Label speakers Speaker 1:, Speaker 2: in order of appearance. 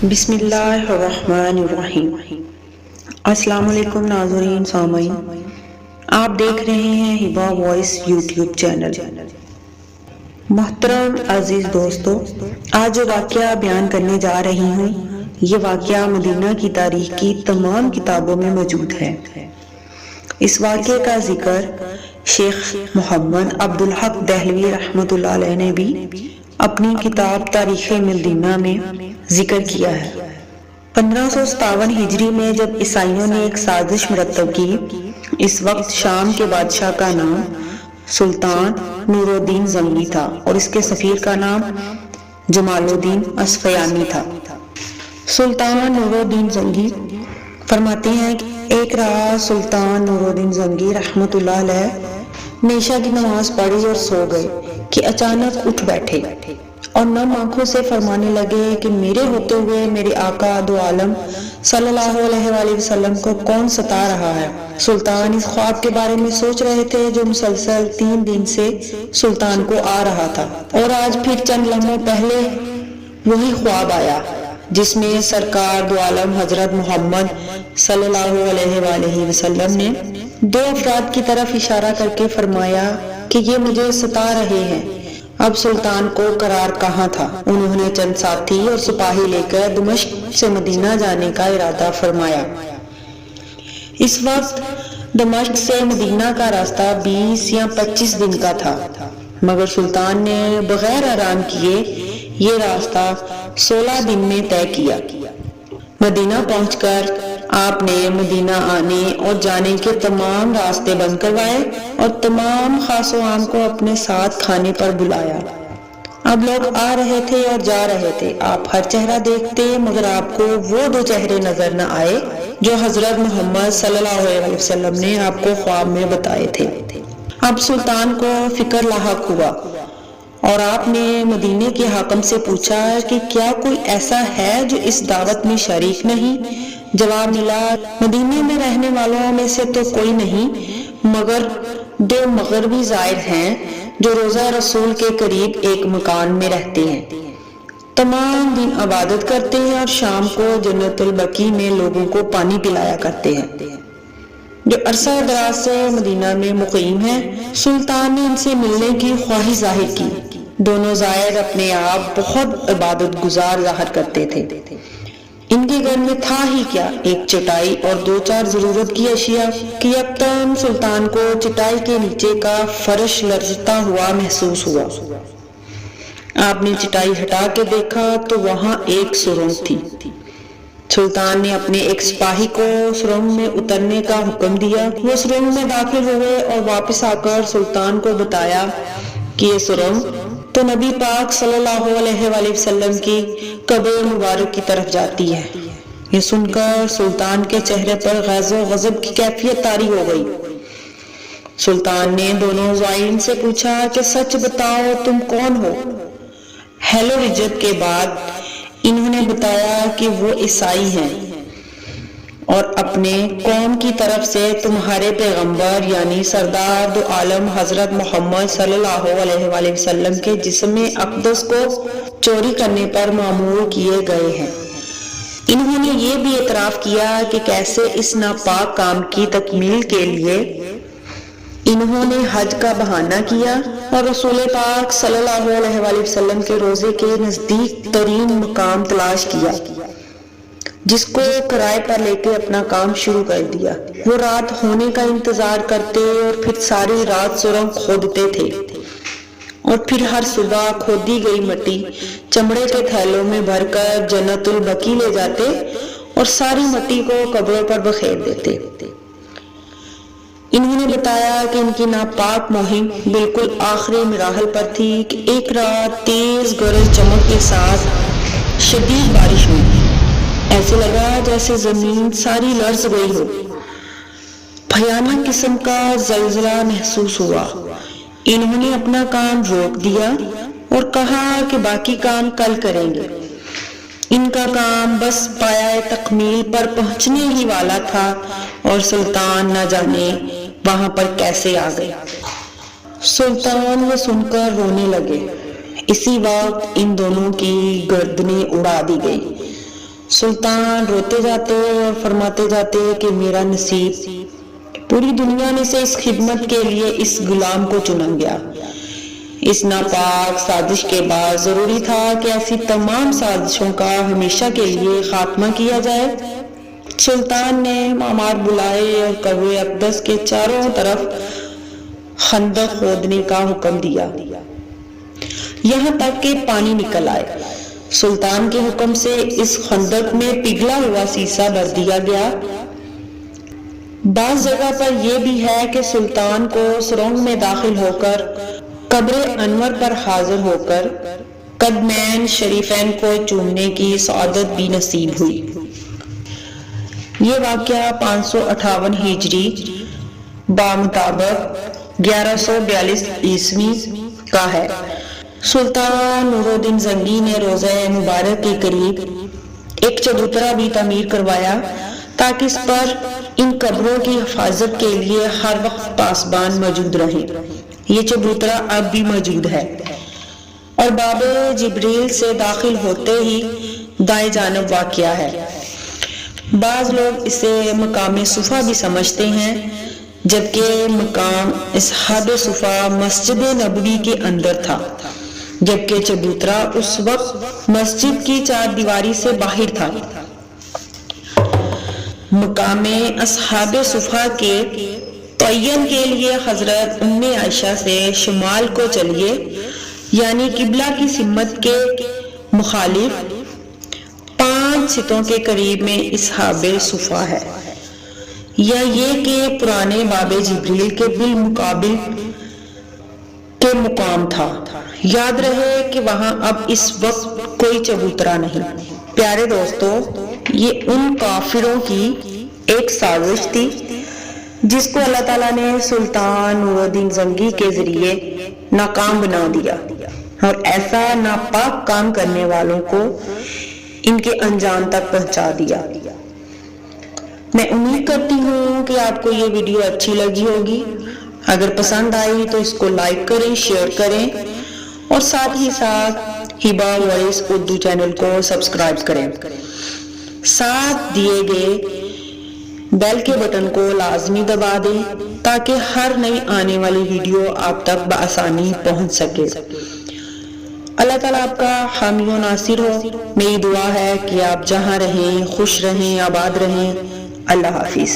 Speaker 1: بسم اللہ الرحمن الرحیم۔ السلام علیکم ناظرین سامعین، آپ دیکھ رہے ہیں ہبا وائس یوٹیوب چینل۔ محترم عزیز دوستو، آج جو واقعہ بیان کرنے جا رہی ہوں یہ واقعہ مدینہ کی تاریخ کی تمام کتابوں میں موجود ہے۔ اس واقعے کا ذکر شیخ محمد عبدالحق دہلوی رحمۃ اللہ علیہ نے بھی اپنی کتاب تاریخ مدینہ میں ذکر کیا ہے۔ 1557 ہجری میں جب عیسائیوں نے ایک سازش مرتب کی، اس وقت شام کے بادشاہ کا نام سلطان نور الدین زنگی تھا اور اس کے سفیر کا نام جمال الدین اصفہانی تھا۔ سلطان نور الدین زنگی فرماتے ہیں کہ ایک رات سلطان نور الدین زنگی رحمۃ اللہ علیہ نے عشاء کی نماز پڑھی اور سو گئے کہ اچانک اٹھ بیٹھے اور نم آنکھوں سے فرمانے لگے کہ میرے ہوتے ہوئے میرے آقا دو عالم صلی اللہ علیہ وآلہ وسلم کو کون ستا رہا ہے۔ سلطان اس خواب کے بارے میں سوچ رہے تھے جو مسلسل 3 دن سے سلطان کو آ رہا تھا، اور آج پھر چند لمحوں پہلے وہی خواب آیا جس میں سرکار دو عالم حضرت محمد صلی اللہ علیہ وآلہ وسلم نے 2 افراد کی طرف اشارہ کر کے فرمایا کہ یہ مجھے ستا رہے ہیں۔ اب سلطان کو قرار کہاں تھا۔ انہوں نے چند ساتھی اور سپاہی لے کر دمشق سے مدینہ جانے کا ارادہ فرمایا۔ اس وقت دمشق سے مدینہ کا راستہ 20 یا 25 دن کا تھا، مگر سلطان نے بغیر آرام کیے یہ راستہ 16 دن میں طے کیا۔ مدینہ پہنچ کر آپ نے مدینہ آنے اور جانے کے تمام راستے بند کروائے اور تمام خاص و عام کو اپنے ساتھ کھانے پر بلایا۔ اب لوگ آ رہے تھے اور جا رہے تھے، آپ ہر چہرہ دیکھتے مگر آپ کو وہ 2 چہرے نظر نہ آئے جو حضرت محمد صلی اللہ علیہ وسلم نے آپ کو خواب میں بتائے تھے۔ اب سلطان کو فکر لاحق ہوا اور آپ نے مدینے کے حاکم سے پوچھا کہ کیا کوئی ایسا ہے جو اس دعوت میں شریک نہیں؟ جواب ملا، مدینے میں رہنے والوں میں سے تو کوئی نہیں مگر 2 مغربی زائر ہیں جو روضہ رسول کے قریب ایک مکان میں رہتے ہیں، تمام دن عبادت کرتے ہیں اور شام کو جنت البقیع میں لوگوں کو پانی پلایا کرتے ہیں، جو عرصہ دراز سے مدینہ میں مقیم ہیں۔ سلطان نے ان سے ملنے کی خواہش ظاہر کی۔ دونوں زائر اپنے آپ بہت عبادت گزار ظاہر کرتے تھے۔ ان کے گھر میں تھا ہی کیا، ایک چٹائی اور 2-4 ضرورت کی اشیاء کہ یکدم سلطان کو چٹائی کے نیچے کا فرش لرزتا ہوا محسوس ہوا۔ آپ نے چٹائی ہٹا کے دیکھا تو وہاں ایک سرنگ تھی۔ سلطان نے اپنے ایک سپاہی کو سرنگ میں اترنے کا حکم دیا۔ وہ سرنگ میں داخل ہوئے اور واپس آ کر سلطان کو بتایا کہ یہ سرنگ تو نبی پاک صلی اللہ علیہ وآلہ وسلم کی قبر مبارک کی طرف جاتی ہے۔ یہ سن کر سلطان کے چہرے پر غیظ و غضب کی کیفیت طاری ہو گئی۔ سلطان نے دونوں زائرین سے پوچھا کہ سچ بتاؤ تم کون ہو؟ حیل و رجت کے بعد انہوں نے بتایا کہ وہ عیسائی ہیں اور اپنے قوم کی طرف سے تمہارے پیغمبر یعنی سردار دو عالم حضرت محمد صلی اللہ علیہ وآلہ وسلم کے جسم اقدس کو چوری کرنے پر مأمور کیے گئے ہیں۔ انہوں نے یہ بھی اعتراف کیا کہ کیسے اس ناپاک کام کی تکمیل کے لیے انہوں نے حج کا بہانہ کیا اور رسول پاک صلی اللہ علیہ وآلہ وسلم کے روضے کے نزدیک ترین مقام تلاش کیا، جس کو کرائے پر لے کے اپنا کام شروع کر دیا۔ وہ رات ہونے کا انتظار کرتے اور پھر ساری رات سرنگ کھودتے تھے اور پھر ہر صبح کھودی گئی مٹی چمڑے کے تھیلوں میں بھر کر جنت البقیع لے جاتے اور ساری مٹی کو قبروں پر بکھیر دیتے۔ انہوں نے بتایا کہ ان کی ناپاک مہم بالکل آخری مراحل پر تھی کہ ایک رات تیز گرج چمک کے ساتھ شدید بارش ہوئی۔ ایسے لگا جیسے زمین ساری لرز گئی ہو۔ بھیانک قسم کا زلزلہ محسوس ہوا۔ انہوں نے اپنا کام روک دیا اور کہا کہ باقی کام کل کریں گے۔ ان کا کام بس پایہ تکمیل پر پہنچنے ہی والا تھا اور سلطان نہ جانے وہاں پر کیسے آ گئے۔ سلطان وہ سن کر رونے لگے۔ اسی وقت ان دونوں کی گردنیں اڑا دی گئی سلطان روتے جاتے اور فرماتے جاتے کہ میرا نصیب، پوری دنیا میں سے اس خدمت کے لیے اس غلام کو چنا گیا۔ اس ناپاک سازش کے بعد ضروری تھا کہ ایسی تمام سازشوں کا ہمیشہ کے لیے خاتمہ کیا جائے۔ سلطان نے معمار بلائے اور قبر اقدس کے چاروں طرف خندق کھودنے کا حکم دیا، یہاں تک کہ پانی نکل آئے۔ سلطان کے حکم سے اس خندق میں پگھلا ہوا سیسا بھر دیا گیا۔ بعض جگہ پر یہ بھی ہے کہ سلطان کو سرنگ میں داخل ہو کر قبر انور پر حاضر ہو کر قدمین شریفین کو چومنے کی سعادت بھی نصیب ہوئی۔ یہ واقعہ 558 ہجری بمطابق 1142 عیسوی کا ہے۔ سلطان نور الدین زنگی نے روضہ مبارک کے قریب ایک چبوترا بھی تعمیر کروایا تاکہ اس پر ان قبروں کی حفاظت کے لیے ہر وقت پاسبان موجود رہیں۔ یہ چبوترا اب بھی موجود ہے اور باب جبریل سے داخل ہوتے ہی دائیں جانب واقع ہے۔ بعض لوگ اسے مقام صفا بھی سمجھتے ہیں، جبکہ مقام اصحاب صفا مسجد نبوی کے اندر تھا، جبکہ چبوترا اس وقت مسجد کی چار دیواری سے باہر تھا۔ مقام اصحاب صفا کے تعین کے لیے حضرت ام عائشہ سے شمال کو چلیے، یعنی قبلہ کی سمت کے مخالف 5 ستوں کے قریب میں اصحاب صفا ہے، یا یہ کہ پرانے باب جبریل کے بالمقابل کے مقام تھا۔ یاد رہے کہ وہاں اب اس وقت کوئی چبوترا نہیں۔ پیارے دوستو، یہ ان کافروں کی ایک سازش تھی جس کو اللہ تعالیٰ نے سلطان نور الدین زنگی کے ذریعے ناکام بنا دیا، اور ایسا ناپاک کام کرنے والوں کو ان کے انجام تک پہنچا دیا۔ میں امید کرتی ہوں کہ آپ کو یہ ویڈیو اچھی لگی ہوگی۔ اگر پسند آئی تو اس کو لائک کریں، شیئر کریں اور ساتھ ہی ساتھ ہبا وائس اردو چینل کو سبسکرائب کریں۔ ساتھ دیے گئے بیل کے بٹن کو لازمی دبا دیں تاکہ ہر نئی آنے والی ویڈیو آپ تک بآسانی پہنچ سکے۔ اللہ تعالیٰ آپ کا حامی و ناصر ہو۔ میری دعا ہے کہ آپ جہاں رہیں خوش رہیں، آباد رہیں۔ اللہ حافظ۔